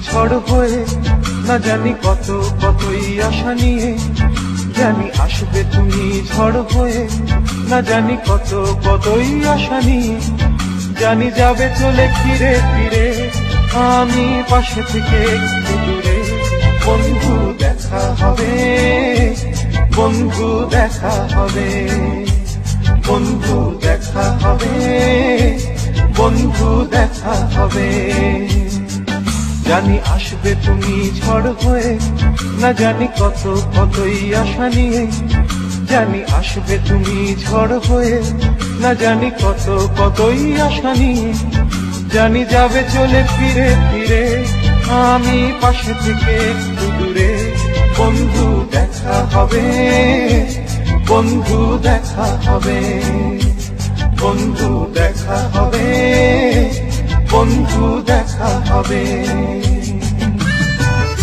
ঝড় হয়ে, না জানি কত কতই আশা নিয়ে। জানি আসবে তুমি ঝড় হয়ে, না জানি কত কতই আশা নিয়ে। জানি যাবে চলে ফিরে ফিরে, আমি পাশে থেকে একটু দূরে। বন্ধু দেখা হবে, বন্ধু দেখা হবে, বন্ধু দেখা হবে, বন্ধু দেখা হবে। জানি আসবে তুমি ঝড় হয়ে, না জানি কত কতই আশা নিয়ে। জানি আসবে তুমি ঝড় হয়ে, না জানি কত কতই আশা নিয়ে। জানি যাবে চলে ফিরে ফিরে, আমি পাশে থেকে একটু দূরে। বন্ধু দেখা হবে, বন্ধু দেখা হবে, বন্ধু দেখা হবে, বন্ধু দেখা হবে।